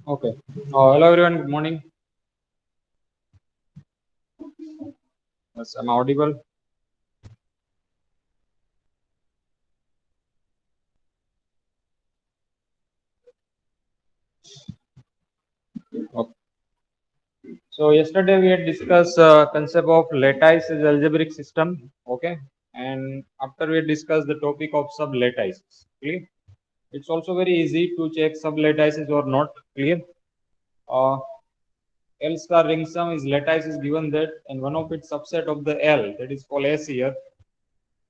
Okay. Hello everyone. Good morning. Yes, I'm audible. Okay. So yesterday we had discussed concept of lattice as algebraic system. Okay. And after we had discussed the topic of sublattices. Clear. It's also very easy to check sublattices or not. Clear. Uh, L star ring sum is lattice is given that, and one of its subset of the L, that is called S here.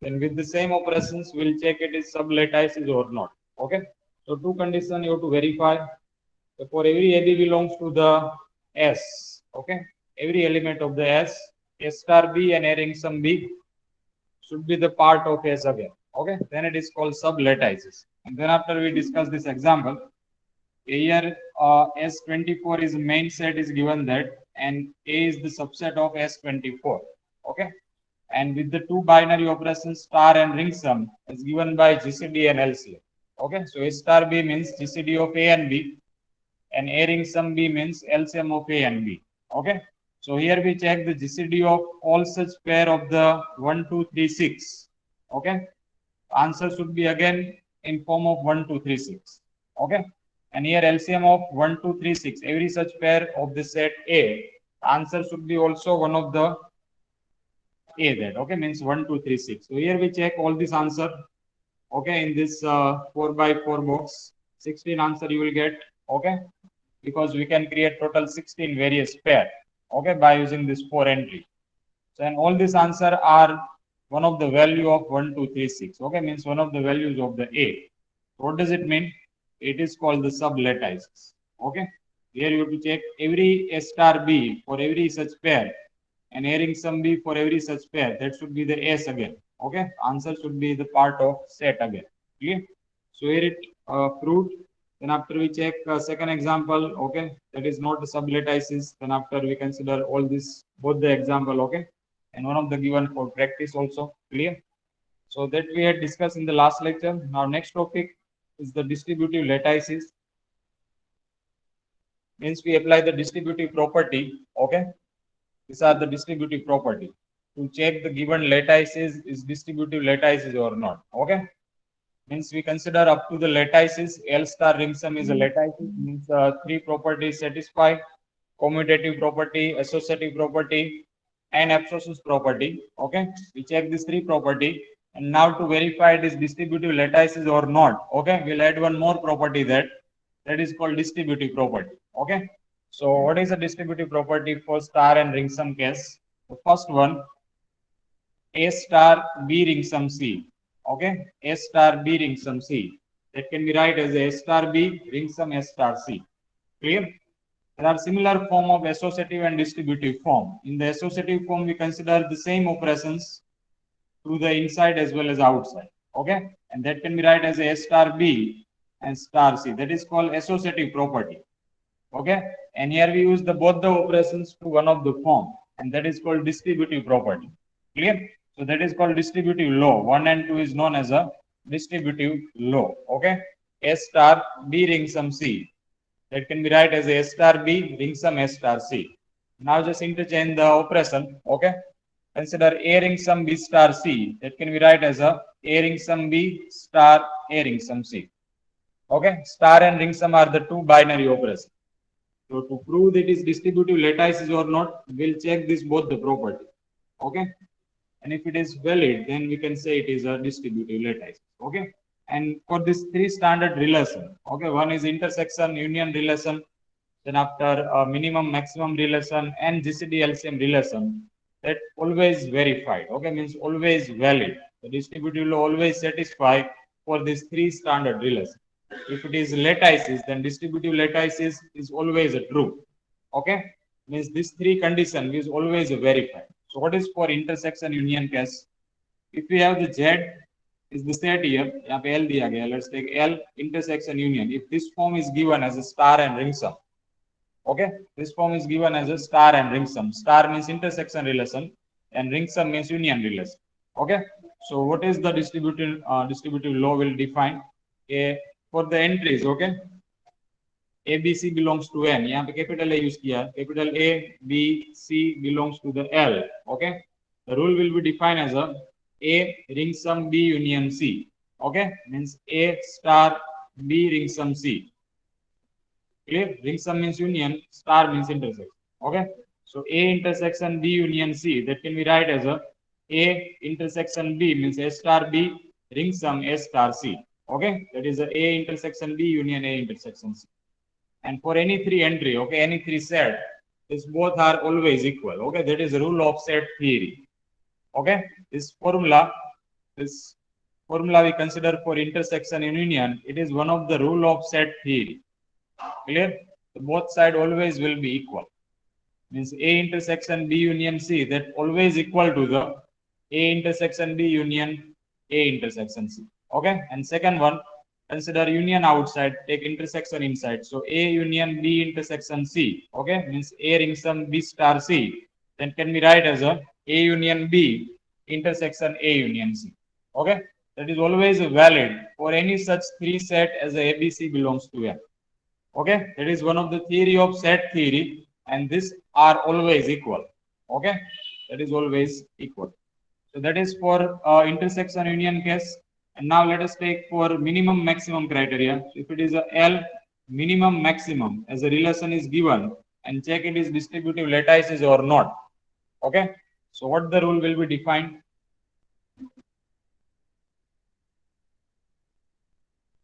Then with the same operations, we'll check it is sublattices or not. Okay. So two conditions you have to verify. So for every AB belongs to the S. Okay. Every element of the S star B and A ring sum B should be the part of S again. Okay. Then it is called sublattices. And then after we discuss this example, here S24 is main set is given that, and A is the subset of S24. Okay. And with the two binary operations star and ring sum is given by GCD and LCM. Okay. So A star B means GCD of A and B, and A ring sum B means LCM of A and B. Okay. So here we check the GCD of all such pair of the 1, 2, 3, 6. Okay. Answer should be again in form of 1, 2, 3, 6. Okay. And here LCM of 1, 2, 3, 6. Every such pair of the set A, answer should be also one of the A that. Okay. Means 1, 2, 3, 6. So here we check all this answer. Okay. In this 4 by 4 box, 16 answer you will get. Okay, because we can create total 16 various pair, okay, by using this 4 entry. So and all these answer are one of the value of 1, 2, 3, 6. Okay, means one of the values of the A. What does it mean? It is called the sublattices. Okay, here you have to check every A star B for every such pair, and A ring sum B for every such pair. That should be the S again. Okay, answer should be the part of set again. Clear? So here it proved. Then after we check second example, okay, that is not the sublattices. Then after we consider all this, both the example, okay, and one of the given for practice also. Clear? So that we had discussed in the last lecture. Now next topic is the distributive lattices. Means we apply the distributive property. Okay, these are the distributive property to check the given lattices is distributive lattices or not. Okay, means we consider up to the lattices. L star ring sum is a lattice. Means three properties satisfy: commutative property, associative property, and abscessus property. Okay, we check these three property, and now to verify it is distributive lattices or not. Okay, we'll add one more property that is called distributive property. Okay, so what is a distributive property for star and ring sum case? The first one, A star B ring sum C. Okay, A star B ring sum C. That can be write as A star B ring sum S star C. Clear? There are similar form of associative and distributive form. In the associative form, we consider the same operations to the inside as well as outside. Okay, and that can be write as A star B and star C. That is called associative property. Okay, and here we use the both the operations to one of the form, and that is called distributive property. Clear? So that is called distributive law. 1 and 2 is known as a distributive law. Okay, A star B ring sum C. That can be write as A star B ring sum S star C. Now just interchange the operation. Okay, consider A ring sum B star C. That can be write as A ring sum B star A ring sum C. Okay, star and ring sum are the two binary operations. So to prove that is distributive lattices or not, we'll check this both the property. Okay. And if it is valid, then we can say it is a distributive lattice. Okay. And for this three standard relation, okay, one is intersection union relation, then after minimum maximum relation and GCD LCM relation, that always verified. Okay, means always valid. The distributive law always satisfy for these three standard relations. If it is lattices, then distributive lattices is always a true. Okay, means this three condition is always verified. So what is for intersection union case? If we have the Z is the set here, यहाँ पे L दिया गया. Let's take L intersection union. If this form is given as a star and ring sum, okay, this form is given as a star and ring sum. Star means intersection relation, and ring sum means union relation. Okay, so what is the distributive law will define a for the entries? Okay, ABC belongs to N. यहाँ पे capital A use किया, capital A, B, C belongs to the L. Okay, the rule will be defined as A ring sum B union C. Okay, means A star B ring sum C. Clear? Ring sum means union, star means intersection. Okay, so A intersection B union C, that can be write as A intersection B means A star B ring sum A star C. Okay, that is A intersection B union A intersection C. And for any three entry, okay, any three set, this both are always equal. Okay, that is the rule of set theory. Okay, this formula we consider for intersection and union, it is one of the rule of set theory. Clear? So both side always will be equal. Means A intersection B union C, that always equal to the A intersection B union A intersection C. Okay, and second one, consider union outside, take intersection inside. So A union B intersection C, okay, means A ring sum B star C, then can be write as A union B intersection A union C. Okay, that is always valid for any such three set as a ABC belongs to M. Okay, that is one of the theory of set theory, and these are always equal. Okay, that is always equal. So that is for intersection union case. And now let us take for minimum maximum criteria. If it is a L minimum maximum as a relation is given, and check it is distributive lattices or not. Okay, so what the rule will be defined?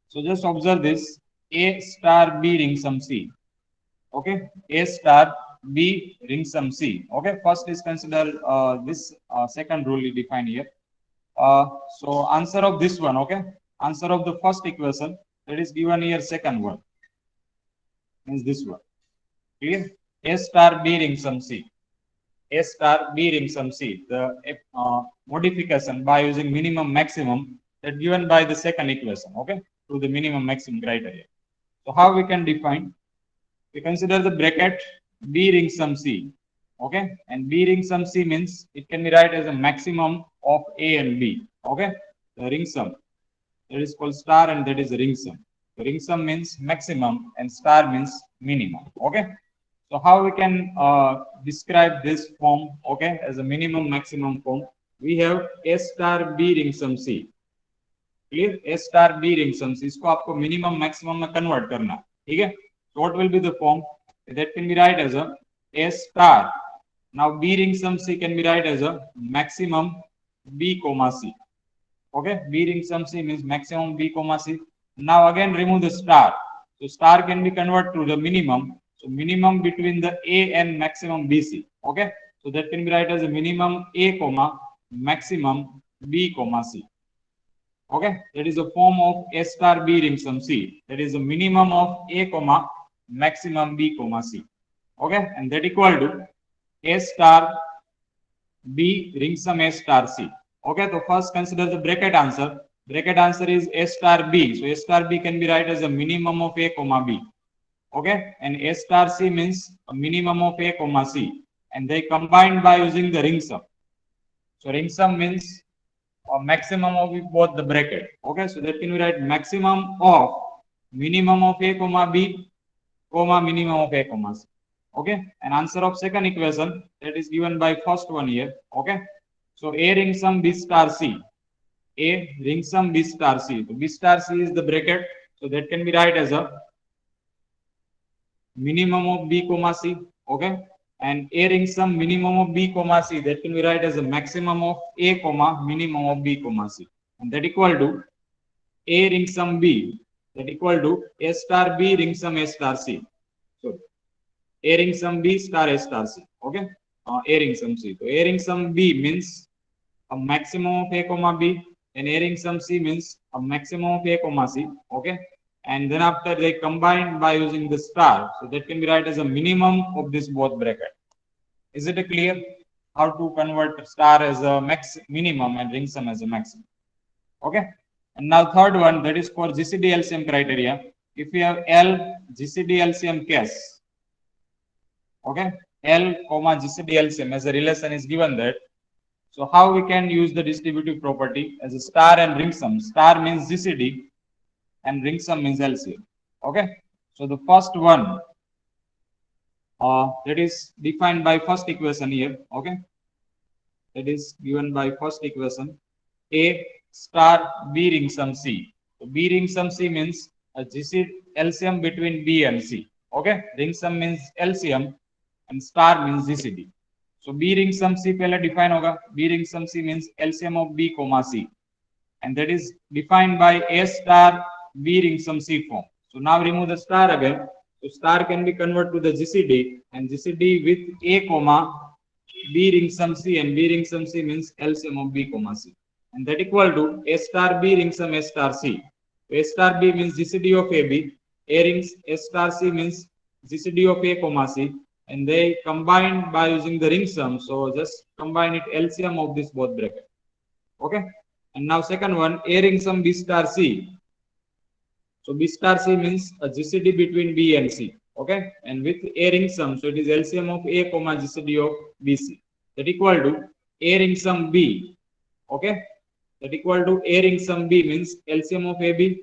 So just observe this, A star B ring sum C. Okay, A star B ring sum C. Okay, first is consider this second rule is defined here. So answer of this one, okay, answer of the first equation that is given here, second one means this one. Clear? A star B ring sum C. A star B ring sum C. The modification by using minimum maximum that given by the second equation, okay, to the minimum maximum criteria. So how we can define? We consider the bracket B ring sum C. Okay, and B ring sum C means it can be write as a maximum of A and B. Okay, the ring sum that is called star, and that is the ring sum. The ring sum means maximum and star means minimum. Okay, so how we can describe this form, okay, as a minimum maximum form? We have A star B ring sum C. Clear? A star B ring sum C, इसको आपको minimum maximum में convert करना, ठीक है? So what will be the form? That can be write as a star. Now B ring sum C can be write as a maximum B comma C. Okay, B ring sum C means maximum B comma C. Now again remove the star. So star can be converted to the minimum. So minimum between the A and maximum BC. Okay, so that can be write as a minimum A comma maximum B comma C. Okay, that is a form of A star B ring sum C. That is a minimum of A comma maximum B comma C. Okay, and that equal to A star B ring sum A star C. Okay, so first consider the bracket answer. Bracket answer is A star B. So A star B can be write as a minimum of A comma B. Okay, and A star C means a minimum of A comma C, and they combined by using the ring sum. So ring sum means a maximum of both the bracket. Okay, so that can be write maximum of minimum of A comma B comma minimum of A comma C. Okay, and answer of second equation that is given by first one here. Okay, so A ring sum B star C. A ring sum B star C. So B star C is the bracket, so that can be write as a minimum of B comma C. Okay, and A ring sum minimum of B comma C, that can be write as a maximum of A comma minimum of B comma C, and that equal to A ring sum B, that equal to A star B ring sum A star C. So A ring sum B star A star C. Okay, A ring sum C. So A ring sum B means a maximum of A comma B, and A ring sum C means a maximum of A comma C. Okay, and then after they combine by using the star, so that can be write as a minimum of this both bracket. Is it clear how to convert star as a minimum and ring sum as a maximum? Okay, and now third one, that is for GCD LCM criteria. If we have L GCD LCM case, okay, L comma GCD LCM as a relation is given that. So how we can use the distributive property as a star and ring sum? Star means GCD and ring sum means LCM. Okay, So the first one that is defined by first equation here. Okay, that is given by first equation. A star B ring sum C. So B ring sum C means a GC LCM between B and C. Okay, ring sum means LCM and star means GCD. So B ring sum C पहले define होगा. B ring sum C means LCM of B comma C, and that is defined by A star B ring sum C form. So now remove the star again. So star can be converted to the GCD, and GCD with A comma B ring sum C, and B ring sum C means LCM of B comma C, and that equal to A star B ring sum A star C. So A star B means GCD of AB, A rings A star C means GCD of A comma C, and they combined by using the ring sum. So just combine it LCM of this both bracket. Okay, and now second one, A ring sum B star C. So B star C means a GCD between B and C. Okay, and with A ring sum, so it is LCM of A comma GCD of BC. That equal to A ring sum B. Okay, that equal to A ring sum B means LCM of AB.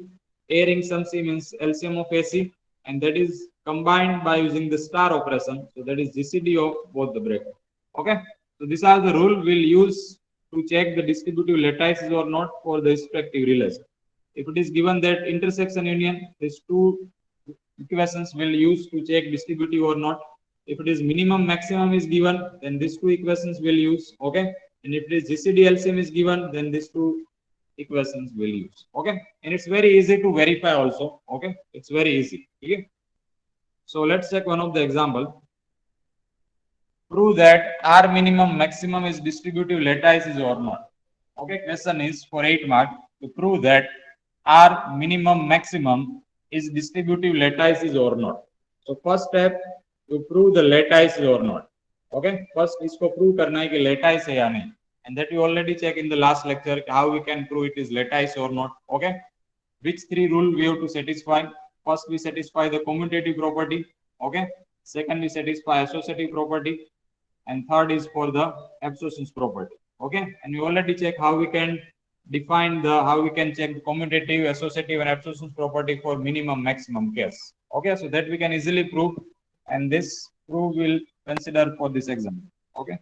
A ring sum C means LCM of AC, and that is combined by using the star operation. So that is GCD of both the bracket. Okay, so these are the rule we'll use to check the distributive lattices or not for the respective relation. If it is given that intersection union, these two equations will use to check distributive or not. If it is minimum maximum is given, then these two equations will use. Okay, and if it is GCD LCM is given, then these two equations will use. Okay, and it's very easy to verify also. Okay, it's very easy. Okay, so let's check one of the example. Prove that R minimum maximum is distributive lattices or not. Okay, question is for 8 mark to prove that R minimum maximum is distributive lattices or not. So first step to prove the lattice or not. Okay, first इसको prove करना है कि lattice है या नहीं, and that you already check in the last lecture how we can prove it is lattice or not. Okay, which three rule we have to satisfy? First we satisfy the commutative property. Okay, second we satisfy associative property, and third is for the absorption property. Okay, and we already check how we can define the how we can check the commutative, associative, and absorption property for minimum maximum case. Okay, so that we can easily prove, and this proof will consider for this example. Okay,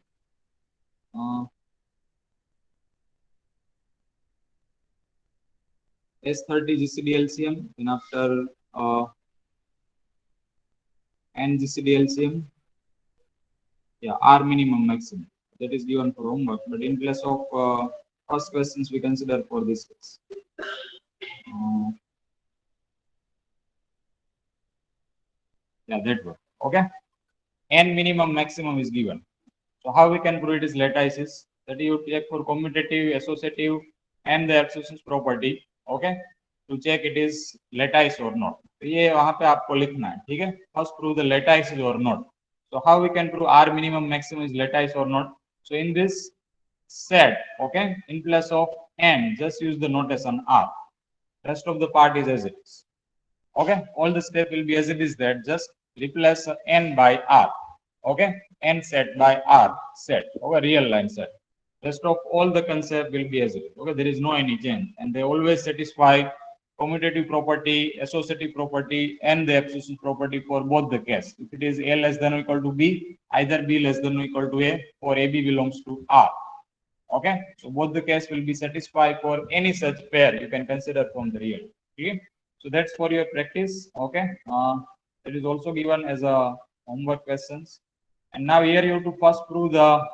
S30 GCD LCM, then after N GCD LCM, yeah, R minimum maximum, that is given for homework, but in place of first questions we consider for this case. Yeah, that one. Okay, N minimum maximum is given. So how we can prove it is lattices? That you check for commutative, associative, and the absorption property. Okay, to check it is lattice or not. तो ये वहाँ पे आपको लिखना है, ठीक है? First prove the lattices or not. So how we can prove R minimum maximum is lattice or not? So in this set, okay, in place of N, just use the notation R. Rest of the part is as it is. Okay, all the step will be as it is that just replace N by R. Okay, N set by R set. Okay, real line set. Rest of all the concept will be as it is. Okay, there is no any change, and they always satisfy commutative property, associative property, and the absorption property for both the case. If it is A less than or equal to B, either B less than or equal to A, or AB belongs to R. Okay, so both the case will be satisfied for any such pair you can consider from the real. Okay, so that's for your practice. Okay, it is also given as a homework questions. And now here you have to first prove the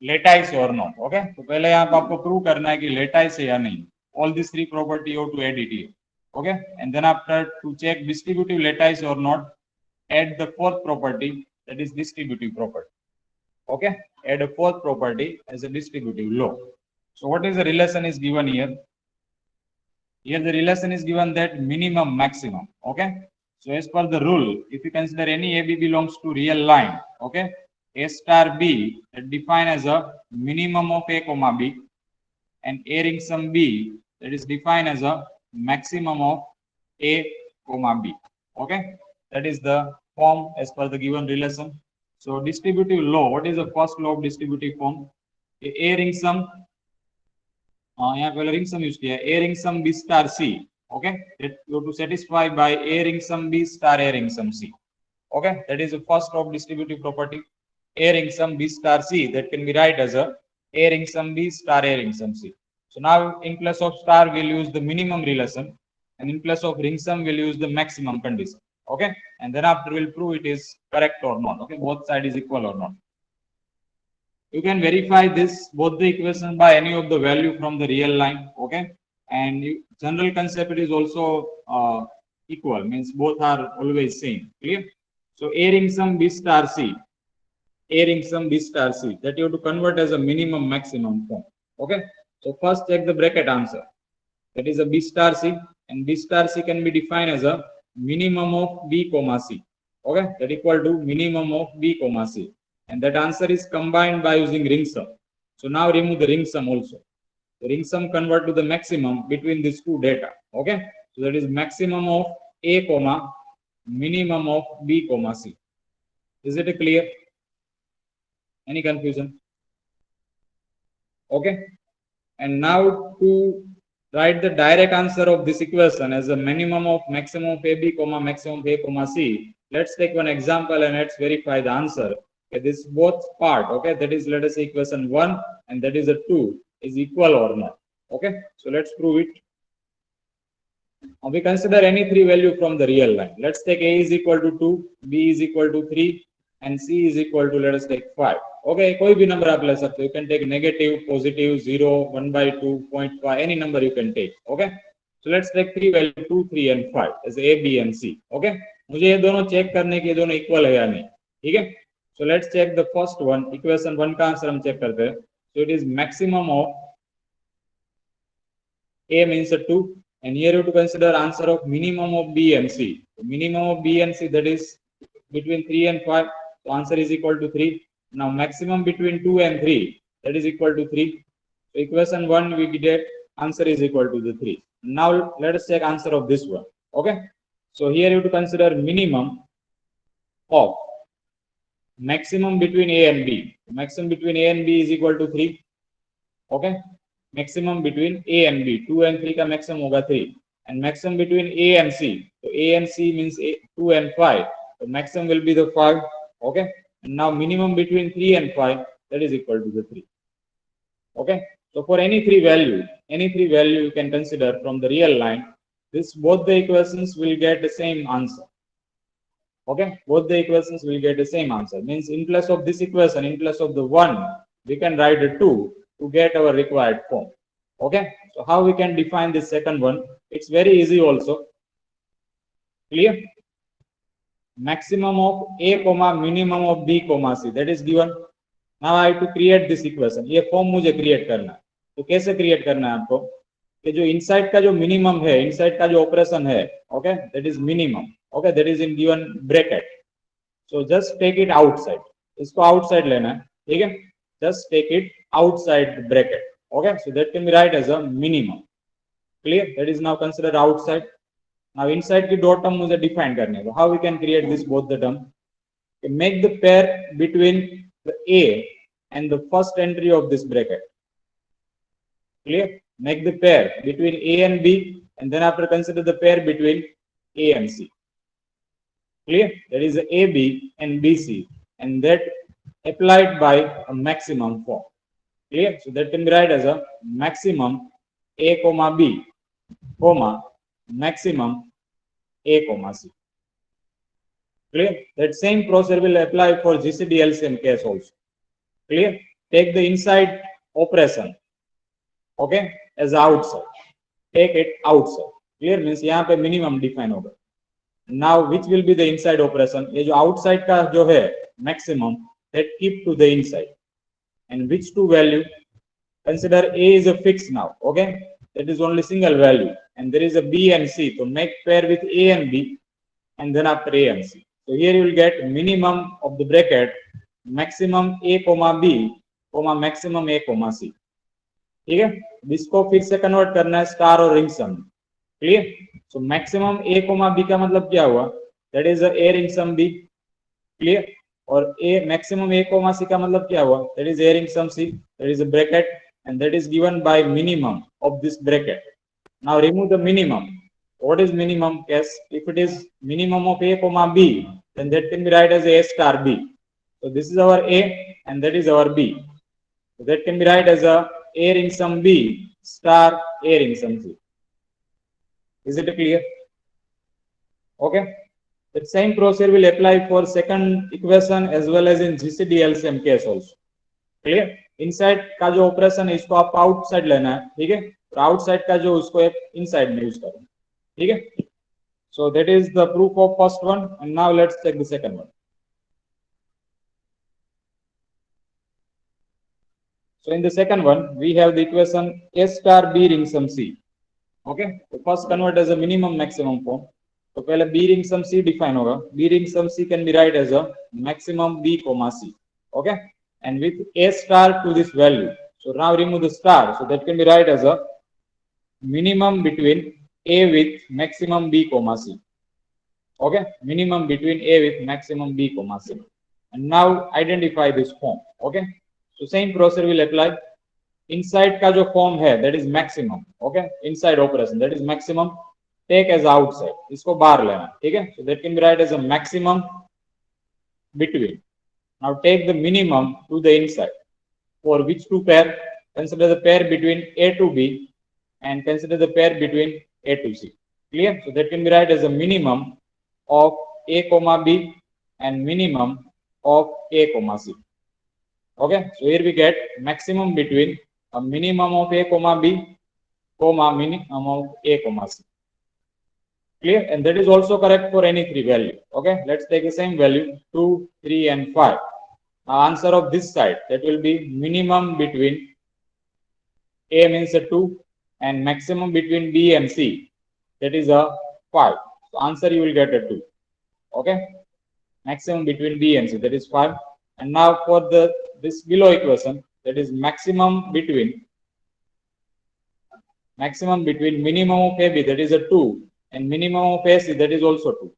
lattice or not. Okay, तो पहले यहाँ पे आपको prove करना है कि lattice है या नहीं. All these three property you have to add it here. Okay, and then after to check distributive lattice or not, add the fourth property, that is distributive property. Okay, add a fourth property as a distributive law. So what is the relation is given here? Here the relation is given that minimum maximum. Okay, so as per the rule, if you consider any AB belongs to real line, okay, A star B that defined as a minimum of A comma B, and A ring sum B that is defined as a maximum of A comma B. Okay, that is the form as per the given relation. So distributive law, what is the first law of distributive form? A ring sum यहाँ पहले ring सम use किया है, a ring sum b star c, okay, that you have to satisfy by a ring sum b star a ring sum c, okay, that is the first of distributive property, a ring sum b star c, that can be write as a ring sum b star a ring sum c. So now in place of star we'll use the minimum relation, and in place of ring sum we'll use the maximum condition, okay, and then after we'll prove it is correct or not, okay, both side is equal or not. You can verify this both the equations by any of the value from the real line, okay, and general concept is also equal, means both are always same, clear. So a ring sum b star c, a ring sum b star c, that you have to convert as a minimum maximum form, okay. So first check the bracket answer, that is a b star c, and b star c can be defined as a minimum of b comma c, okay, that equal to minimum of b comma c, and that answer is combined by using ring sum. So now remove the ring sum also. The ring sum convert to the maximum between these two data, okay. So that is maximum of a comma minimum of b comma c. Is it clear? Any confusion? Okay, and now to write the direct answer of this equation as a minimum of maximum of ab comma maximum of a comma c, let's take one example and let's verify the answer. Okay, this both part, okay, that is, let us say equation 1 and that is a 2 is equal or not, okay. So let's prove it. We consider any three value from the real line. Let's take a is equal to 2, b is equal to 3 and c is equal to, let us take 5, okay. कोई भी number आप ले सकते हो, you can take negative, positive, 0, 1 by 2, 0.5, any number you can take, okay. So let's take three value 2, 3 and 5 as a, b and c, okay. मुझे ये दोनों check करने के दोनों इक्वल है या नहीं, ठीक है. So let's check the first one, equation 1 का आंसर हम चेक करते हैं. So it is maximum of a means a 2, and here you have to consider answer of minimum of b and c. So minimum of b and c, that is between 3 and 5, so answer is equal to 3. Now maximum between 2 and 3, that is equal to 3. So equation 1 we get answer is equal to the 3. Now let us check answer of this one, okay. So here you have to consider minimum of maximum between a and b. Maximum between a and b is equal to 3, okay. Maximum between a and b, 2 and 3 का maximum होगा 3, and maximum between a and c, so a and c means 2 and 5, so maximum will be the 5, okay. And now minimum between 3 and 5, that is equal to the 3, okay. So for any three value you can consider from the real line, this both the equations will get the same answer, okay. Both the equations will get the same answer, means in place of this equation, in place of the 1 we can write a 2 to get our required form, okay. So how we can define this second one? It's very easy also, clear. Maximum of a comma minimum of b comma c, that is given. Now I have to create this equation. ये form मुझे create करना है, तो कैसे create करना है आपको, कि जो इनसाइड का जो मिनिमम है, इनसाइड का जो ऑपरेशन है, okay, that is minimum, okay, that is in given bracket. So just take it outside, इसको आउटसाइड लेना है, ठीक है. Just take it outside the bracket, okay. So that can be write as a minimum, clear. That is now considered outside. Now inside की dot term मुझे define करने हैं. How we can create this both the term? Make the pair between the a and the first entry of this bracket, clear. Make the pair between a and b, and then after consider the pair between a and c, clear. That is a b and bc, and that applied by a maximum form, clear. So that can be write as a maximum a comma b comma maximum a comma c, clear. That same process will apply for GCD LCM case also, clear. Take the inside operation, okay, as outside, take it outside, clear. Means यहाँ पे minimum define होगा. Now which will be the inside operation? ये जो outside का जो है maximum, that keep to the inside, and which two value? Consider a is a fix now, okay, that is only single value, and there is a b and c, so make pair with a and b, and then after a and c. So here you will get minimum of the bracket maximum a comma b comma maximum a comma c, ठीक है. इसको फिर से convert करना है star और ring sum, clear. So maximum a comma b का मतलब क्या हुआ? That is a ring sum b, clear. और a maximum a comma c का मतलब क्या हुआ? That is a ring sum c, that is a bracket, and that is given by minimum of this bracket. Now remove the minimum. What is minimum case? If it is minimum of A comma B, then that can be written as A star B. So this is our A and that is our B. So that can be written as a ring sum B star A ring sum C. Is it clear? Okay. The same procedure will apply for second equation as well as in GCD LCM case also. Clear? Inside का जो operation है इसको आप outside लेना है, ठीक है? तो आउटसाइड का जो उसको इनसाइड में यूज करो, ठीक है? So that is the proof of first one and now let's check the second one. So in the second one we have the equation A star B ring sum C. Okay, तो first convert as a minimum maximum form. तो पहले B ring sum C define होगा. B ring sum C can be write as a maximum B comma C. Okay, and with A star to this value. So now remove the star. So that can be write as a minimum between A with maximum B comma C. Okay, minimum between A with maximum B comma C. And now identify this form. Okay, so same procedure will apply. Inside का जो form है that is maximum. Okay, inside operation that is maximum. Take as outside. इसको बाहर लेना, ठीक है? So that can be write as a maximum between. Now take the minimum to the inside. For which two pair? Consider the pair between A to B and consider the pair between A to C. Clear? So that can be write as a minimum of A comma B and minimum of A comma C. Okay, so here we get maximum between a minimum of A comma B comma minimum of A comma C. Clear? And that is also correct for any three value. Okay, let's take the same value 2, 3 and 5. Now answer of this side, that will be minimum between A means a 2 and maximum between B and C, that is a 5. So answer you will get a 2. Okay, maximum between B and C, that is 5. And now for this below equation, that is maximum between minimum of AB, that is a 2, and minimum of AC, that is also 2.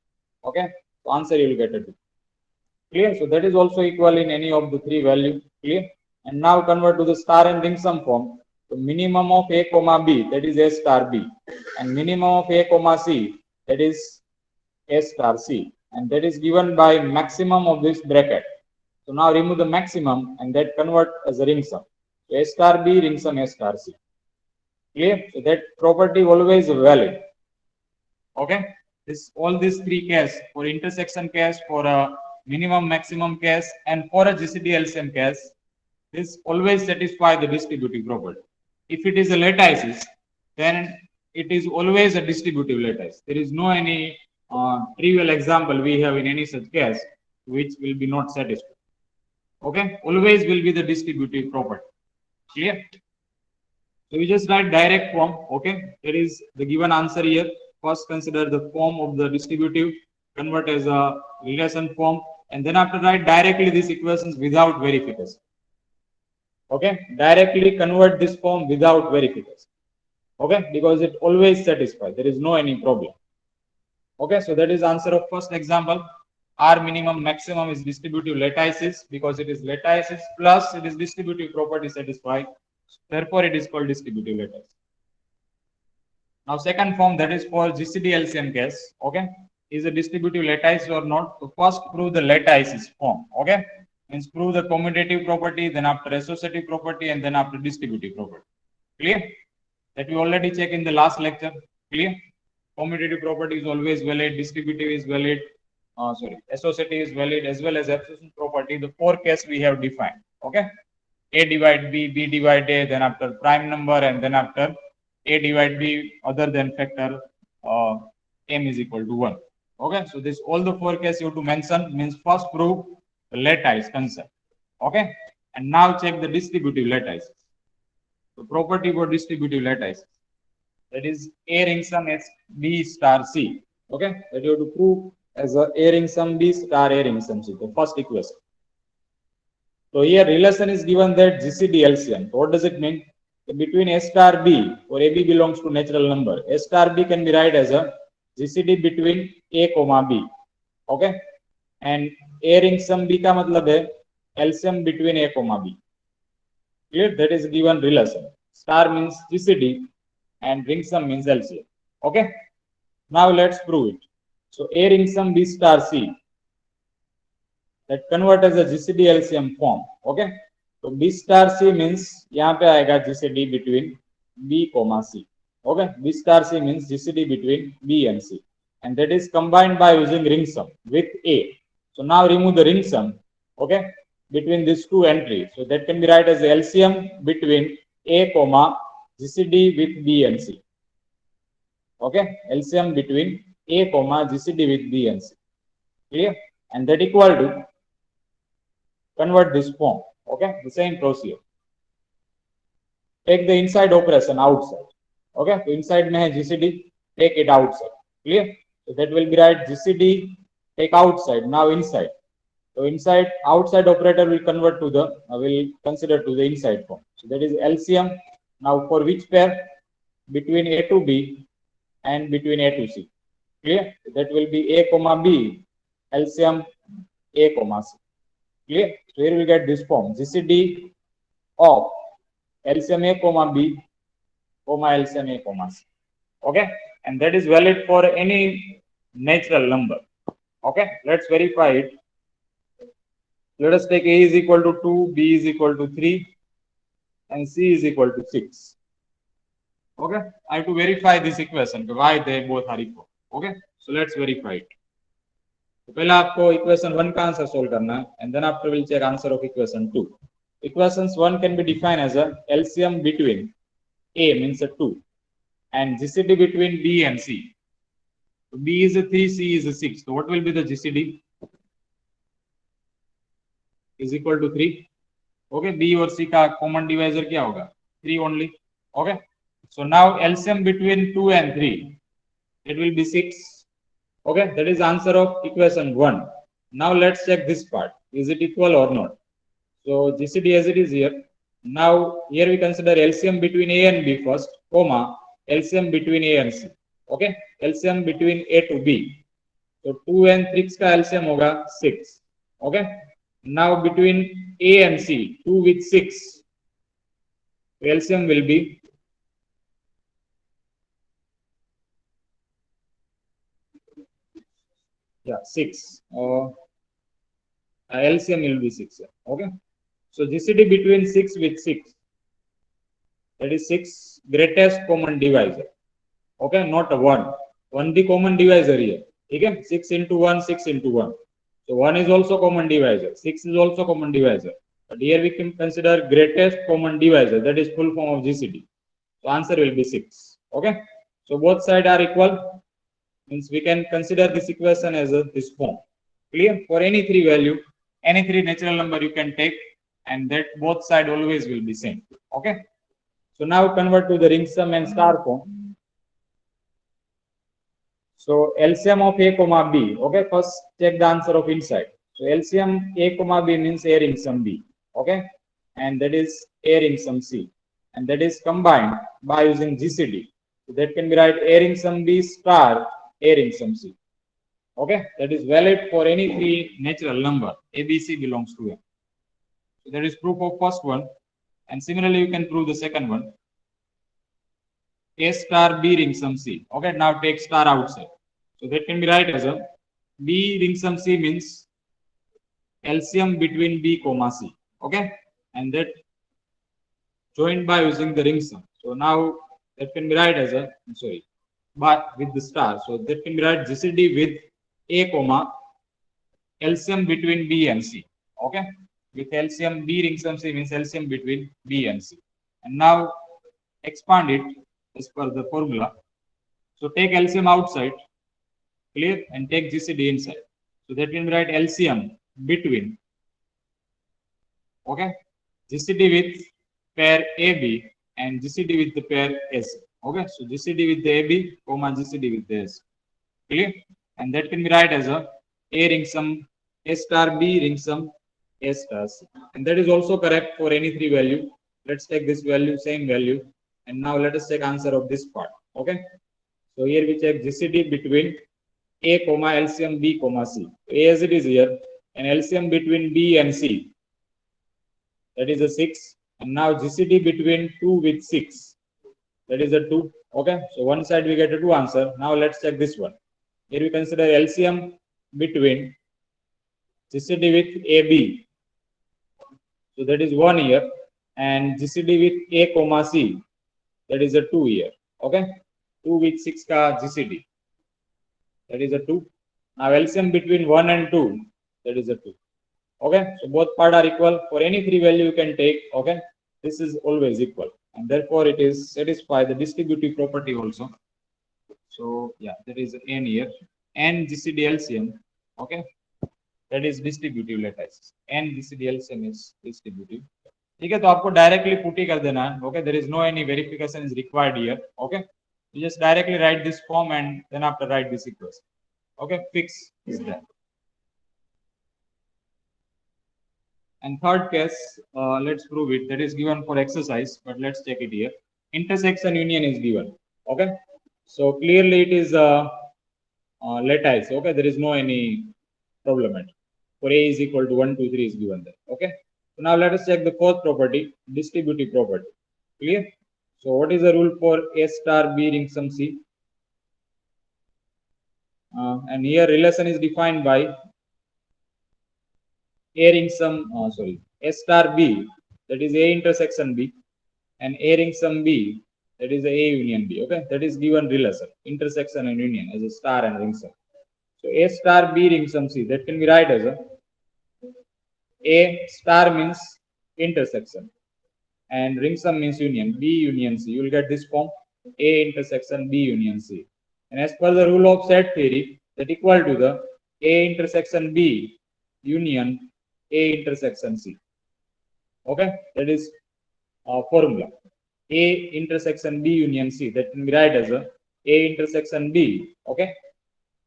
Okay, so answer you will get a 2. Clear? So that is also equal in any of the three value. Clear? And now convert to the star and ring sum form. So minimum of A comma B, that is A star B, and minimum of A comma C, that is A star C, and that is given by maximum of this bracket. So now remove the maximum and that convert as a ring sum. So A star B ring sum A star C. Clear? So that property always valid. Okay, all these three case, for intersection case, for a minimum maximum case, and for a GCD LCM case, this always satisfy the distributive property. If it is a lattices, then it is always a distributive lattice. There is no any trivial example we have in any such case which will be not satisfied. Okay, always will be the distributive property. Clear? So we just write direct form. Okay, that is the given answer here. First consider the form of the distributive, convert as a relation form, and then after write directly these equations without verification. Okay, directly convert this form without verification. Okay, because it always satisfies. There is no any problem. Okay, so that is answer of first example. R minimum maximum is distributive lattices because it is lattices plus it is distributive property satisfied. Therefore, it is called distributive lattice. Now, second form, that is for GCD LCM case. Okay, is a distributive lattice or not? So first prove the lattices form. Okay, means prove the commutative property, then after associative property, and then after distributive property. Clear? That we already checked in the last lecture. Clear? Commutative property is always valid, distributive is valid, associative is valid, as well as absorption property. The four case we have defined. Okay, A divide B, B divide A, then after prime number, and then after A divide B other than factor M is equal to 1. Okay, so this all the four cases you have to mention, means first prove the lattice concept. Okay, and now check the distributive lattice. The property for distributive lattice, that is A ring sum S B star C. Okay, that you have to prove as a ring sum B star A ring sum C, the first equation. So here relation is given that GCD LCM. So what does it mean? Between A star B, or AB belongs to natural number, A star B can be write as a GCD between A comma B. Okay, and A ring sum B का मतलब है LCM between A comma B. Clear? That is given relation. Star means GCD and ring sum means LCM. Okay. Now let's prove it. So A ring sum B star C, that convert as a GCD LCM form. Okay. So B star C means यहाँ पे आएगा GCD between B comma C. Okay. B star C means GCD between B and C, and that is combined by using ring sum with A. So now remove the ring sum. Okay. Between these two entries, so that can be write as LCM between A comma GCD with B and C. Okay. LCM between A comma GCD with B and C. Clear? And that equal to convert this form. Okay, the same procedure. Take the inside operation outside. Okay, so inside mein hai GCD, take it outside. Clear? So that will be right GCD, take outside, now inside. So inside, outside operator will convert to the, will consider to the inside form. So that is LCM. Now for which pair? Between A to B and between A to C. Clear? So that will be A comma B, LCM A comma C. Clear? So here we get this form GCD of LCM A comma B comma LCM A comma C. Okay, and that is valid for any natural number. Okay, let's verify it. Let us take A is equal to 2, B is equal to 3, and C is equal to 6. Okay, I have to verify this equation, why they both are equal. Okay, so let's verify it. तो पहले आपको equation 1 का answer solve करना है, and then after we'll check answer of equation 2. Equations 1 can be defined as a LCM between A means a 2 and GCD between B and C. So B is a 3, C is a 6. So what will be the GCD? Is equal to 3. Okay, B और C का common divisor क्या होगा? 3 only. Okay, so now LCM between 2 and 3, it will be 6. Okay, that is answer of equation 1. Now let's check this part. Is it equal or not? So GCD as it is here. Now here we consider LCM between A and B first, comma LCM between A and C. Okay, LCM between A to B. So 2 and 6 का LCM होगा 6. Okay, now between A and C, 2 with 6, LCM will be yeah 6. LCM will be 6. Okay, so GCD between 6 with 6, that is 6 greatest common divisor. Okay, not a 1. 1 the common divisor here. Okay, 6 into 1, 6 into 1. So 1 is also common divisor. 6 is also common divisor. But here we can consider greatest common divisor. That is full form of GCD. So answer will be 6. Okay, so both sides are equal. Means we can consider this equation as this form. Clear? For any three value, any three natural number you can take, and that both side always will be same. Okay, so now convert to the ring sum and star form. So LCM of A comma B. Okay, first check the answer of inside. So LCM A comma B means A ring sum B. Okay, and that is A ring sum C, and that is combined by using GCD. So that can be write A ring sum B star A ring sum C. Okay, that is valid for any three natural number. A, B, C belongs to A. So that is proof of first one, and similarly you can prove the second one. A star B ring sum C. Okay, now take star outside. So that can be right as a B ring sum C means LCM between B comma C. Okay, and that joined by using the ring sum. So now that can be right as a but with the star. So that can be right GCD with A comma LCM between B and C. Okay, with LCM B ring sum C means LCM between B and C. And now expand it as per the formula. So take LCM outside, clear, and take GCD inside. So that can be right LCM between, okay, GCD with pair AB and GCD with the pair AC. Okay, so GCD with the AB, comma GCD with the AC. Clear? And that can be right as a ring sum A star B ring sum A star C. And that is also correct for any three value. Let's take this value, same value. And now let us take answer of this part. Okay. So here we check GCD between A comma LCM B comma C. A as it is here, and LCM between B and C, that is a 6, And now GCD between 2 with 6. That is a 2. Okay. So one side we get a 2 answer. Now let's check this one. Here we consider LCM between GCD with AB. So that is 1 year. And GCD with A comma C. That is a 2 year. Okay. 2 with 6 ka GCD. That is a 2. Now LCM between 1 and 2. That is a 2. Okay. So both part are equal. For any free value you can take. Okay. This is always equal. And therefore it is satisfy the distributive property also. So yeah, there is n here. N GCD LCM. Okay. That is distributive lattice. N GCD LCM is distributive. ठीक है, तो आपको directly put ही कर देना है. Okay, there is no any verification is required here. Okay, you just directly write this form and then after write this equation. Okay, fix is that. And third case, let's prove it. That is given for exercise, but let's check it here. Intersection union is given. Okay, so clearly it is lattice. Okay, there is no any problem at. For A is equal to 1, 2, 3 is given there. Okay, so now let us check the fourth property, distributive property. Clear? So what is the rule for A star B ring sum C? And here relation is defined by A ring sum, A star B, that is A intersection B, and A ring sum B, that is A union B. Okay, that is given relation, intersection and union as a star and ring sum. So A star B ring sum C, that can be write as A star means intersection and ring sum means union, B union C. You will get this form, A intersection B union C. And as per the rule of set theory, that equal to the A intersection B union A intersection C. Okay, that is formula. A intersection B union C, that can be write as A intersection B. Okay,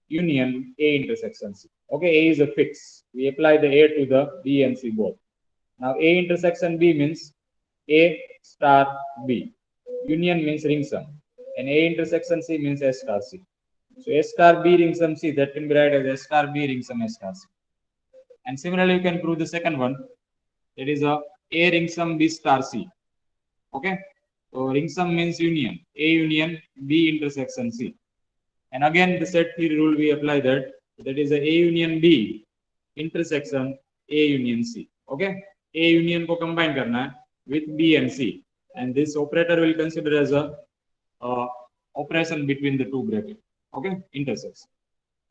union A intersection C. Okay, A is a fix. We apply the A to the B and C both. Now A intersection B means A star B. Union means ring sum. And A intersection C means S star C. So S star B ring sum C, that can be write as S star B ring sum S star C. And similarly, you can prove the second one. That is A ring sum B star C. Okay. So ring sum means union. A union B intersection C. And again, the set theory rule we apply that. That is A union B intersection A union C. Okay. A union को combine करना है with B and C. And this operator will consider as a operation between the two brackets. Okay. Intersection.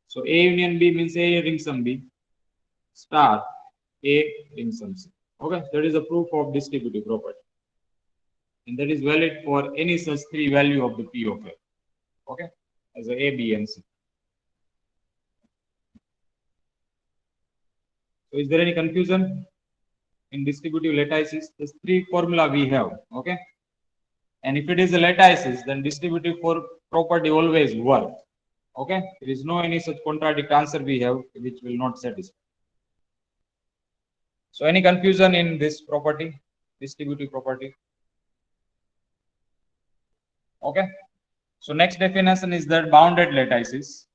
So A union B means A ring sum B star A ring sum C. Okay. That is a proof of distributive property. And that is valid for any such three value of the P of L. Okay, as a B, and C. So is there any confusion in distributive lattices? There's three formula we have. Okay, and if it is a lattices, then distributive property always work. Okay, there is no any such contradict answer we have which will not satisfy. So any confusion in this property, distributive property? Okay, so next definition is that bounded lattices.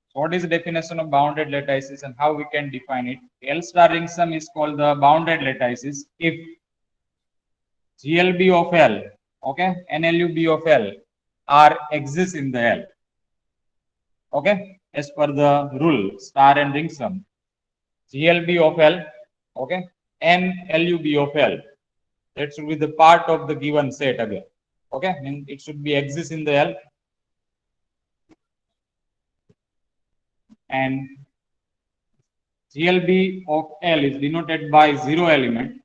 So what is the definition of bounded lattices and how we can define it? L star ring sum is called the bounded lattices if GLB of L, okay, and LUB of L are exist in the L. Okay, as per the rule star and ring sum, GLB of L, okay, and LUB of L, that should be the part of the given set again. Okay, means it should be exist in the L, and GLB of L is denoted by 0 element.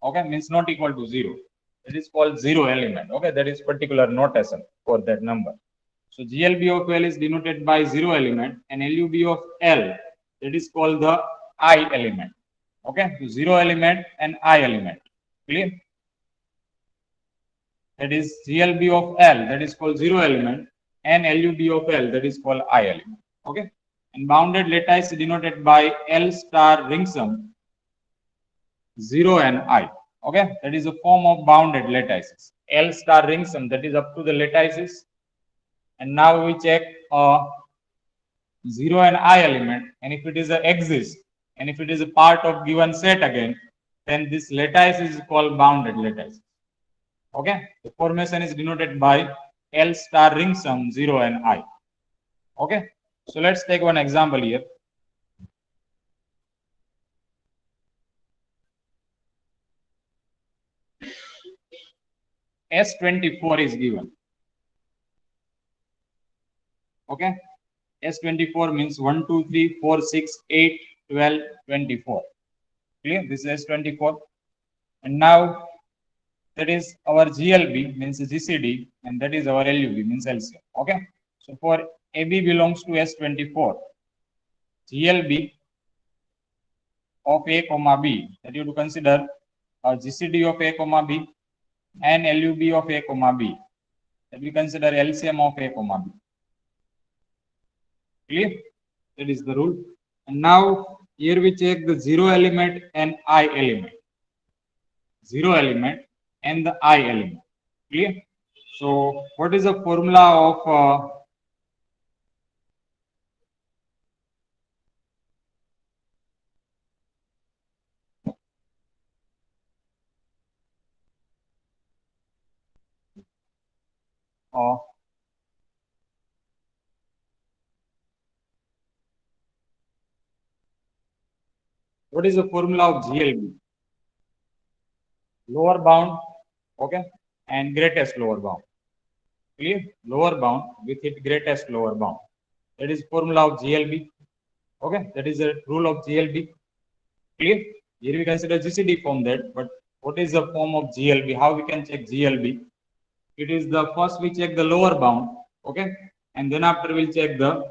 Okay, means not equal to 0. It is called 0 element. Okay, that is particular notation for that number. So GLB of L is denoted by 0 element, and LUB of L, that is called the I element. Okay, so 0 element and I element. Clear? That is GLB of L, that is called 0 element, and LUB of L, that is called I element. Okay, and bounded lattice denoted by L star ring sum 0 and I. Okay, that is a form of bounded lattices. L star ring sum, that is up to the lattices. And now we check 0 and I element, and if it is a exist, and if it is a part of given set again, then this lattice is called bounded lattice. Okay, the formation is denoted by L star ring sum 0 and I. Okay, so let's take one example here. S24 is given. Okay, S24 means 1, 2, 3, 4, 6, 8, 12, 24. Clear? This is S24. And now that is our GLB means GCD, and that is our LUB means LCM. Okay, so for AB belongs to S24, GLB of A comma B, that you have to consider GCD of A comma B and LUB of A comma B, that we consider LCM of A comma B. Clear? That is the rule. And now here we check the 0 element and I element. 0 element and the I element. Clear? So what is the formula of what is the formula of GLB? Lower bound, okay, and greatest lower bound. Clear? Lower bound with its greatest lower bound. That is formula of GLB. Okay, that is the rule of GLB. Clear? Here we consider GCD form that, but what is the form of GLB? How we can check GLB? It is the first we check the lower bound, okay, and then after we'll check the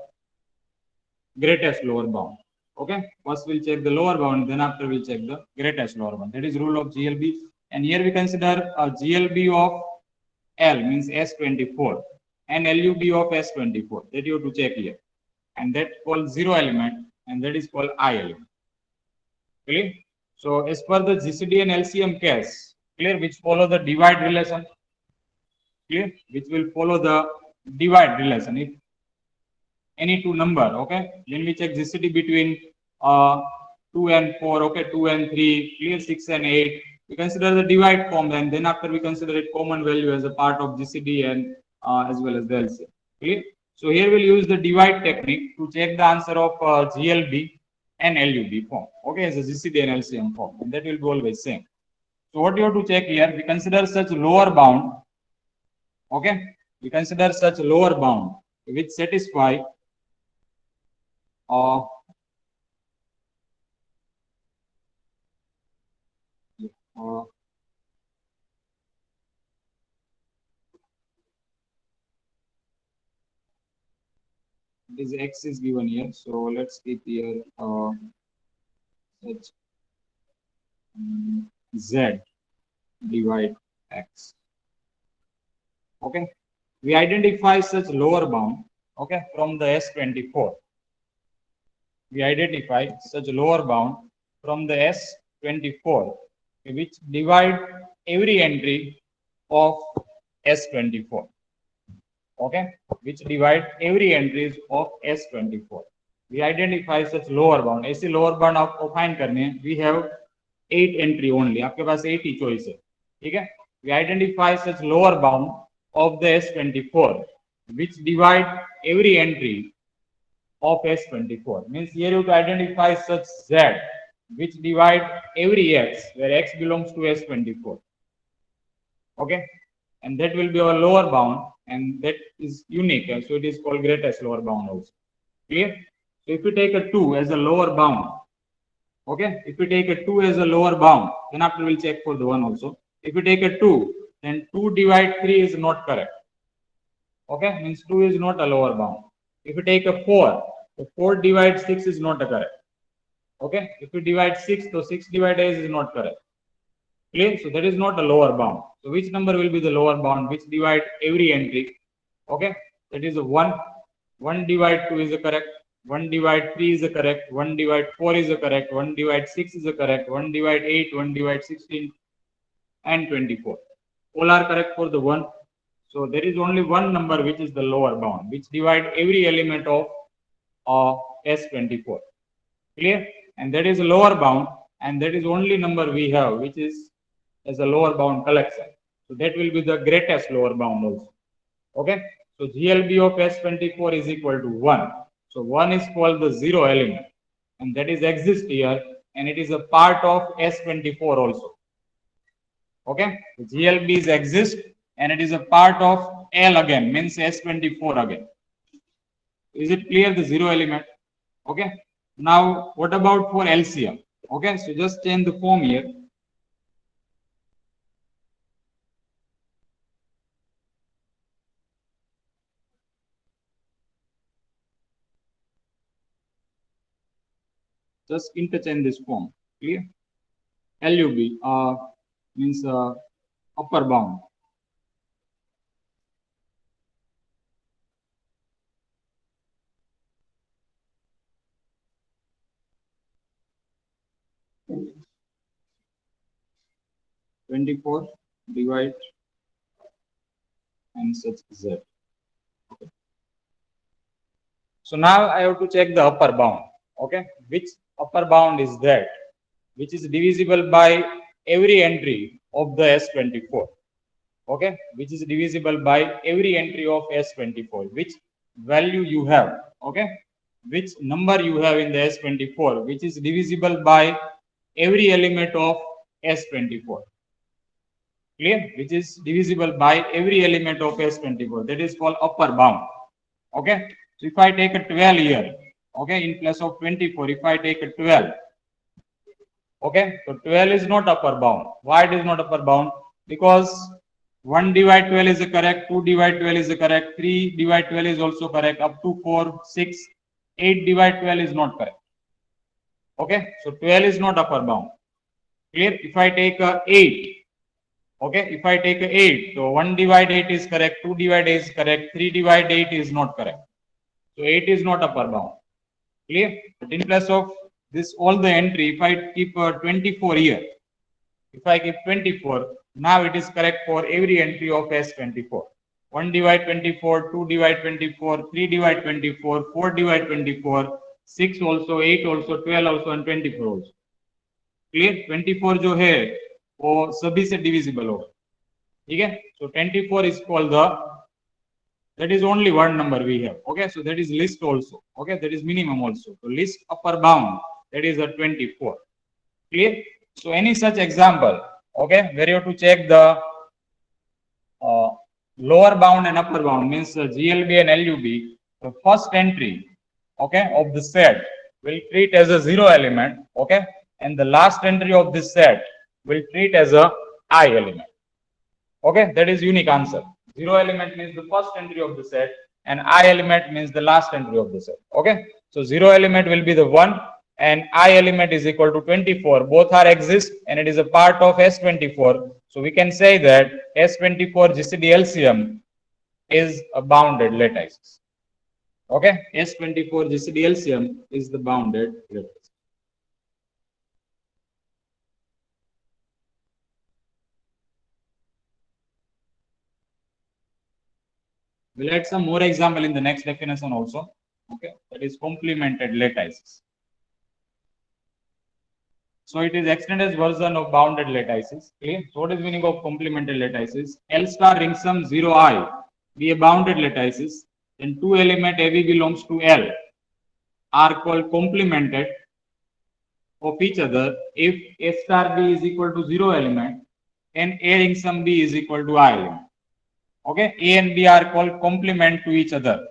greatest lower bound. Okay, first we'll check the lower bound, then after we'll check the greatest lower bound. That is rule of GLB. And here we consider a GLB of L means S24 and LUB of S24. That you have to check here. And that called 0 element, and that is called I element. Clear? So as per the GCD and LCM case, clear, which follow the divide relation. Clear? Which will follow the divide relation. If any two number, okay, then we check GCD between 2 and 4, okay, 2 and 3, clear, 6 and 8. We consider the divide form, and then after we consider it common value as a part of GCD and as well as the LCM. Clear? So here we'll use the divide technique to check the answer of GLB and LUB form, okay, as a GCD and LCM form, and that will be always same. So what you have to check here, we consider such lower bound, okay, we consider such lower bound which satisfy this x is given here, so let's keep here such z divide x. Okay, we identify such lower bound, okay, from the S24. We identify such lower bound from the S24, which divide every entry of S24. Okay, which divide every entries of S24. We identify such lower bound. ऐसे lower bound आपको find करने हैं. We have 8 entry only. आपके पास 8 ही choice है. ठीक है? We identify such lower bound of the S24, which divide every entry of S24. Means here you have to identify such Z, which divide every X, where X belongs to S24. Okay, and that will be our lower bound, and that is unique, so it is called greatest lower bound also. Clear? So if we take a 2 as a lower bound, okay, if we take a 2 as a lower bound, then after we'll check for the 1 also. If we take a 2, then 2 divide 3 is not correct. Okay, means 2 is not a lower bound. If we take a 4, so 4 divide 6 is not a correct. Okay, if we divide 6, so 6 divide 8 is not correct. Clear? So that is not a lower bound. So which number will be the lower bound which divide every entry? Okay, that is a 1. 1 divide 2 is a correct. 1 divide 3 is a correct. 1 divide 4 is a correct. 1 divide 6 is a correct. 1 divide 8, 1 divide 16 and 24. All are correct for the 1. So there is only one number which is the lower bound, which divide every element of S24. Clear? And that is a lower bound, and that is only number we have, which is as a lower bound collection. So that will be the greatest lower bound also. Okay. So GLB of S24 is equal to 1. So 1 is called the zero element, and that is exist here, and it is a part of S24 also. Okay. The GLBs exist, and it is a part of L again, means S24 again. Is it clear, the zero element? Okay. Now, what about for LCM? Okay. So just change the form here. Just interchange this form. Clear? LUB means upper bound. (24) divide and such Z. Okay. So now I have to check the upper bound. Okay, which upper bound is that? Which is divisible by every entry of the S24. Okay, which is divisible by every entry of S24. Which value you have? Okay, which number you have in the S24, which is divisible by every element of S24. Clear? Which is divisible by every element of S24. That is called upper bound. Okay. So if I take a 12 here, okay, in place of 24, if I take a 12, okay, so 12 is not upper bound. Why it is not upper bound? Because 1 divide 12 is correct, 2 divide 12 is correct, 3 divide 12 is also correct, up to 4, 6, 8 divide 12 is not correct. Okay, so 12 is not upper bound. Clear? If I take a 8, okay, if I take a 8, so 1 divide 8 is correct, 2 divide 8 is correct, 3 divide 8 is not correct. So 8 is not upper bound. Clear? But in place of this, all the entry, if I keep 24 here, if I keep 24, now it is correct for every entry of S24. 1 divide 24, 2 divide 24, 3 divide 24, 4 divide 24, 6 also, 8 also, 12 also, and 24 also. Clear? 24 जो है वो सभी से divisible होगा. ठीक है? So 24 is called the, that is only one number we have. Okay, so that is list also. Okay, that is minimum also. So list upper bound, that is a 24. Clear? So any such example, okay, where you have to check the lower bound and upper bound, means GLB and LUB, the first entry, okay, of the set will treat as a zero element, okay, and the last entry of this set will treat as a I element. Okay, that is unique answer. Zero element means the first entry of the set, and I element means the last entry of the set. Okay, so zero element will be the 1, and I element is equal to 24. Both are exist, and it is a part of S24. So we can say that S24 GCD LCM is a bounded lattice. Okay, S24 GCD LCM is the bounded lattice. We'll add some more example in the next definition also. Okay, that is complemented lattices. So it is extended version of bounded lattices. Clear? So what is meaning of complemented lattices? L star ring sum 0I be a bounded lattices. Then two element AB belongs to L are called complemented of each other if A star B is equal to 0 element and A ring sum B is equal to I element. Okay, A and B are called complement to each other.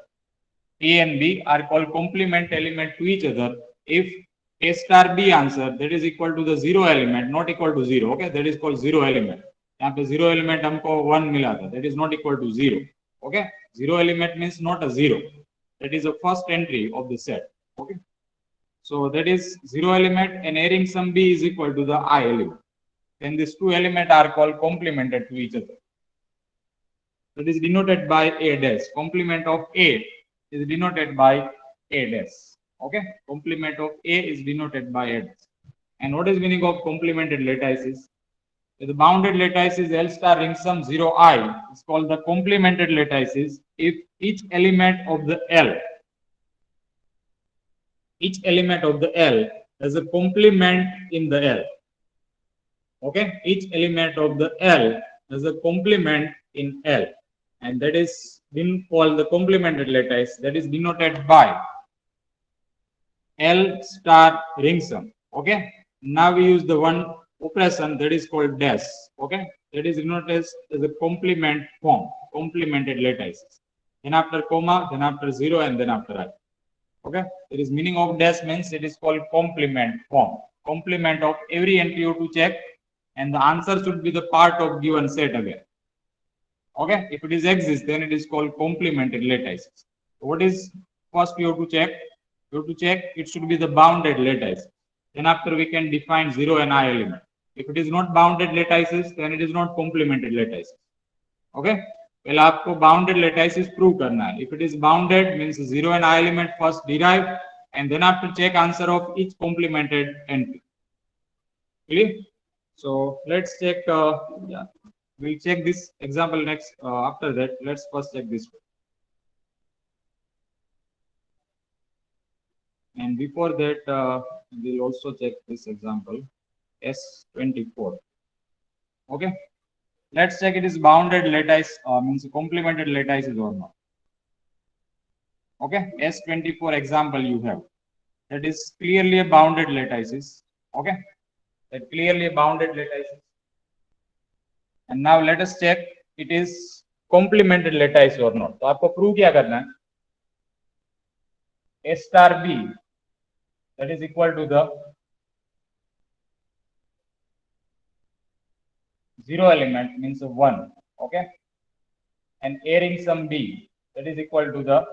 A and B are called complement element to each other if A star B answer that is equal to the 0 element, not equal to 0. Okay, that is called 0 element. यहाँ पे 0 element हमको 1 मिला था, that is not equal to 0. Okay, 0 element means not a 0. That is the first entry of the set. Okay, so that is 0 element and A ring sum B is equal to the I element. Then these two elements are called complemented to each other. That is denoted by A dash. Complement of A is denoted by A dash. Okay, complement of A is denoted by A dash. And what is meaning of complemented lattices? The bounded lattices L star ring sum 0I is called the complemented lattices if each element of the L as a complement in the L. Okay, each element of the L has a complement in L, and that is been called the complemented lattice, that is denoted by L star ring sum. Okay, now we use the one operation that is called dash. Okay, that is denoted as a complement form, complemented lattices. Then after comma, then after 0, and then after I. Okay, it is meaning of dash means it is called complement form, complement of every entry you to check, and the answer should be the part of given set again. Okay, if it is exists, then it is called complemented lattices. What is first you have to check? You have to check it should be the bounded lattice. Then after we can define 0 and I element. If it is not bounded lattices, then it is not complemented lattices. Okay, well आपको bounded lattices prove करना है. If it is bounded means 0 and I element first derive, and then after check answer of each complemented entry. Clear? So let's check. Yeah, we'll check this example next. After that, let's first check this one. And before that, we'll also check this example S24. Okay, let's check it is bounded lattice, means complemented lattices or not. Okay, S24 example you have, that is clearly a bounded lattices. Okay, that clearly a bounded lattices. And now let us check it is complemented lattice or not. तो आपको prove क्या करना है? A star B, that is equal to the 0 element means 1. Okay, and A ring sum B, that is equal to the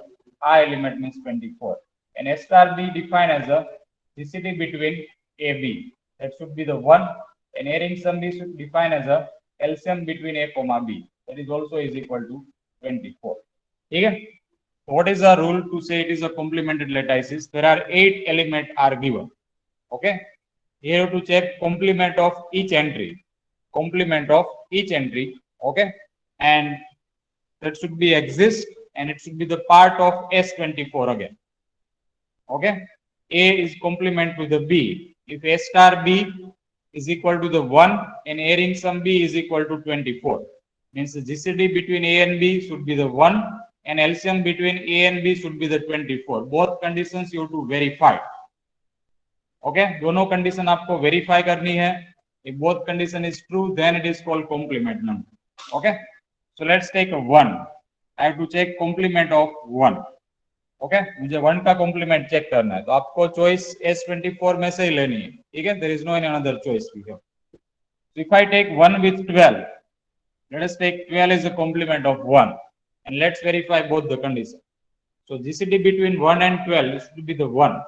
I element means 24. And A star B defined as a GCD between A B, that should be the 1, and A ring sum B should define as a LCM between A comma B, that is also is equal to 24. Okay. What is the rule to say it is a complemented lattices? There are 8 elements are given. Okay, here you have to check complement of each entry, complement of each entry. Okay, and that should be exist, and it should be the part of S24 again. Okay, A is complement to the B. If A star B is equal to the 1 and A ring sum B is equal to 24, means the GCD between A and B should be the 1, and LCM between A and B should be the 24. Both conditions you have to verify. Okay, दोनों condition आपको verify करनी है. If both condition is true, then it is called complement number. Okay, so let's take a 1. I have to check complement of 1. Okay, मुझे 1 का complement check करना है, तो आपको choice S24 में से ही लेनी है. ठीक है, there is no any another choice we have. So if I take 1 with 12, let us take 12 as a complement of 1, and let's verify both the conditions. So GCD between 1 and 12 should be the 1.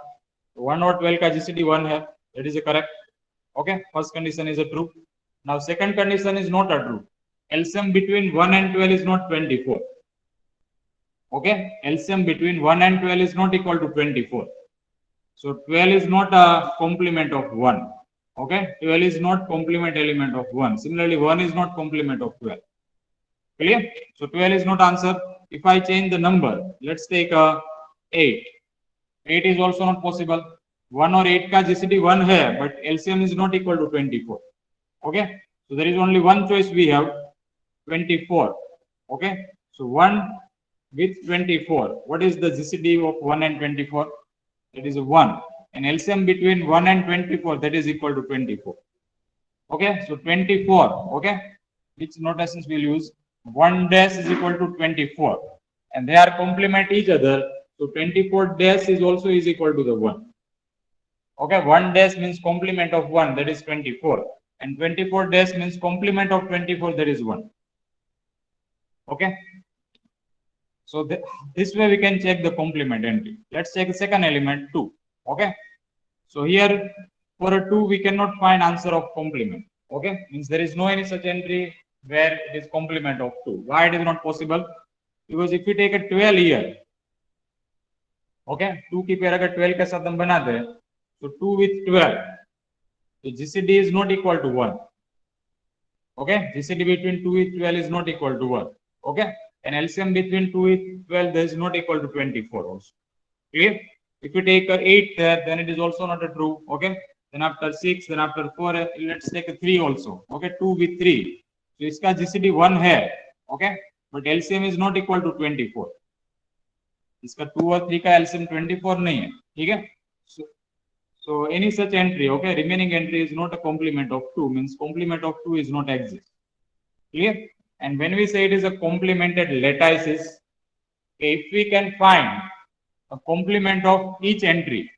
1 और 12 का GCD 1 है, that is a correct. Okay, first condition is a true. Now second condition is not a true. LCM between 1 and 12 is not 24. Okay, LCM between 1 and 12 is not equal to 24. So 12 is not a complement of 1. Okay, 12 is not complement element of 1. Similarly, 1 is not complement of 12. Clear? So 12 is not answer. If I change the number, let's take a 8. 8 is also not possible. 1 और 8 का GCD 1 है, but LCM is not equal to 24. Okay, so there is only one choice we have, 24. Okay, so 1 with 24. What is the GCD of 1 and 24? That is 1. And LCM between 1 and 24, that is equal to 24. Okay, so 24. Okay, which notations we'll use? 1 dash is equal to 24, and they are complement each other. So 24 dash is also is equal to the 1. Okay, 1 dash means complement of 1, that is 24, and 24 dash means complement of 24, that is 1. Okay, so this way we can check the complement entry. Let's check the second element 2. Okay, so here for a 2 we cannot find answer of complement. Okay, means there is no any such entry where it is complement of 2. Why it is not possible? Because if you take a 12 here, okay, 2 की pair अगर 12 के साथ हम बनाते हैं, so 2 with 12, so GCD is not equal to 1. Okay, GCD between 2 with 12 is not equal to 1. Okay, and LCM between 2 with 12 that is not equal to 24 also. Clear? If you take a 8 there, then it is also not a true. Okay. Then after 6, then after 4, let's take a 3 also. Okay. 2 with 3. So iska GCD 1 hai. Okay. But LCM is not equal to 24. इसका 2 और 3 का LCM 24 नहीं है. ठीक है. So any such entry, okay, remaining entry is not a complement of 2, means complement of 2 is not exist. Clear? And when we say it is a complemented lattices, if we can find a complement of each entry,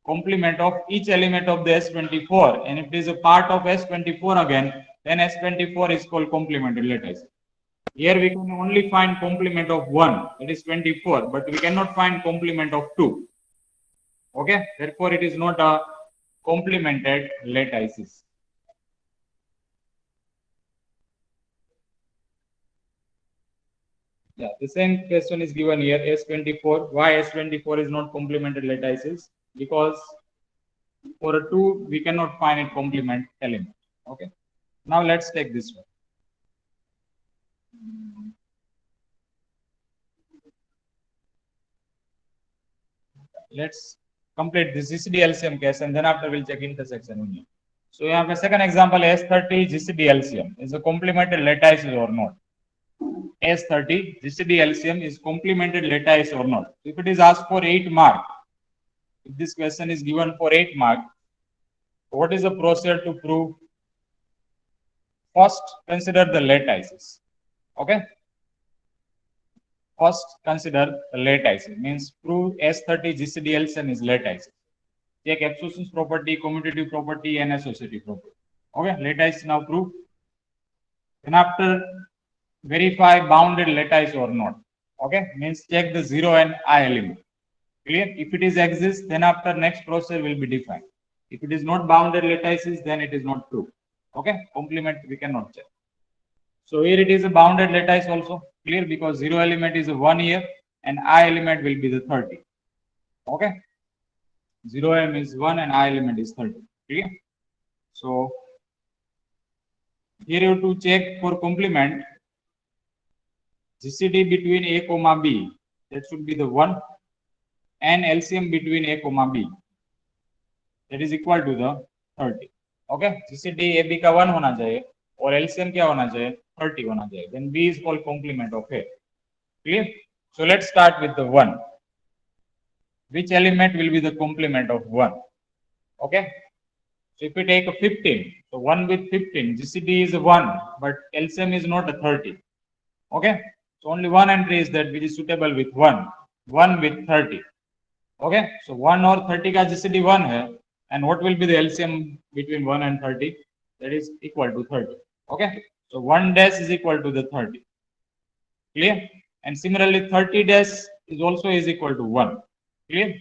complement of each element of the S24, and if it is a part of S24 again, then S24 is called complemented lattice. Here we can only find complement of 1, that is 24, but we cannot find complement of 2. Okay, therefore it is not a complemented lattices. Yeah, the same question is given here, S24. Why S24 is not complemented lattices? Because for a 2, we cannot find a complement element. Okay. Now let's take this one. Let's complete this GCD LCM case, and then after we'll check intersection only. So you have a second example, S30 GCD LCM. Is a complemented lattices or not? S30 GCD LCM is complemented lattice or not? If it is asked for 8 mark, if this question is given for 8 mark, what is the procedure to prove? First, consider the lattices. Okay. First, consider the lattices. Means prove S30 GCD LCM is lattice. Take absorption property, commutative property, and associative property. Okay, lattice now prove. Then after verify bounded lattice or not. Okay, means check the 0 and I element. Clear? If it is exists, then after next process will be defined. If it is not bounded lattices, then it is not true. Okay, complement we cannot check. So here it is a bounded lattice also. Clear? Because 0 element is a 1 here and I element will be the 30. Okay. 0 m is 1 and I element is 30. Clear? So here you have to check for complement GCD between A comma B, that should be the 1, and LCM between A comma B, that is equal to the 30. Okay, GCD AB का 1 होना चाहिए और LCM क्या होना चाहिए 30 होना चाहिए. Then B is called complement of A. Clear? So let's start with the 1. Which element will be the complement of 1? Okay. So if we take a 15, so 1 with 15, GCD is a 1, but LCM is not a 30. Okay. So only one entry is that which is suitable with 1. 1 with 30. Okay. So 1 or 30 ka GCD 1 hai. And what will be the LCM between 1 and 30? That is equal to 30. Okay. So 1 dash is equal to the 30. Clear? And similarly 30 dash is also is equal to 1. Clear?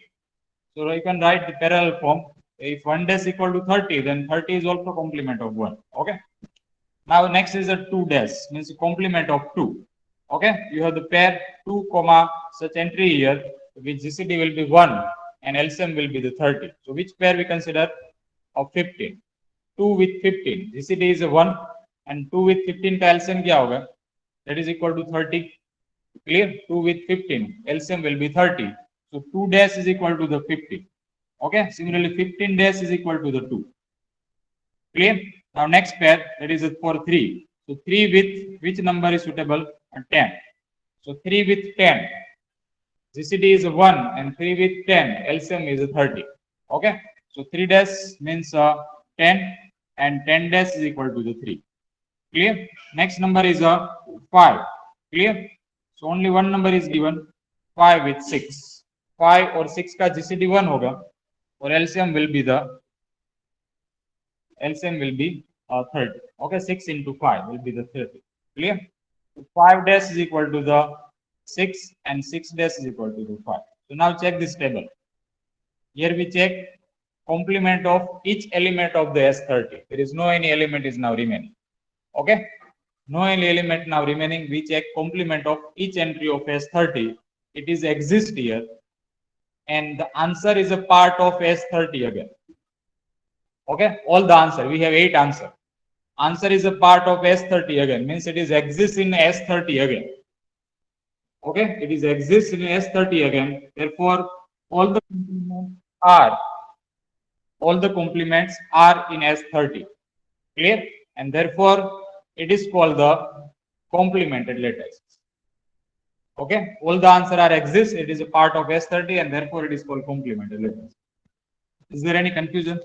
So you can write the parallel form. If 1 dash equal to 30, then 30 is also complement of 1. Okay. Now next is a 2 dash, means complement of 2. Okay. You have the pair 2 comma such entry here, which GCD will be 1 and LCM will be the 30. So which pair we consider? Of 15. 2 with 15. GCD is a 1 and 2 with 15 ka LCM kya hoga? That is equal to 30. Clear? 2 with 15. LCM will be 30. So 2 dash is equal to the 50. Okay. Similarly, 15 dash is equal to the 2. Clear? Now next pair, that is for 3. So 3 with which number is suitable? 10. So 3 with 10. GCD is 1 and 3 with 10. LCM is 30. Okay. So 3 dash means 10 and 10 dash is equal to the 3. Clear? Next number is 5. Clear? So only one number is given, 5 with 6. 5 or 6 ka GCD 1 hoga or LCM will be 30. Okay, 6 into 5 will be the 30. Clear? So 5 dash is equal to the 6 and 6 dash is equal to the 5. So now check this table. Here we check complement of each element of the S30. There is no any element is now remaining. Okay. No any element now remaining. We check complement of each entry of S30. It is exist here. And the answer is a part of S30 again. Okay. All the answer. We have 8 answer. Answer is a part of S30 again. Means it is exists in S30 again. Okay. It is exists in S30 again. Therefore, all the are all the complements are in S30. Clear? And therefore, it is called the complemented lattices. Okay, all the answer are exist. It is a part of S30, and therefore it is called complemented lattice. Is there any confusion?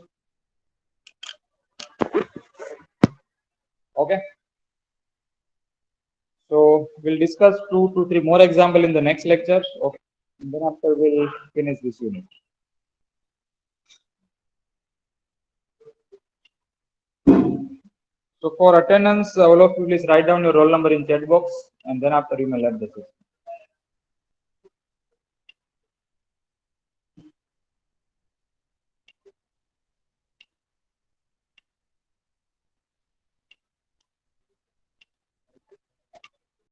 Okay. So we'll discuss 2 to 3 more example in the next lecture. Okay. And then after we'll finish this unit. So for attendance, all of you please write down your roll number in chat box, and then after you may let the session.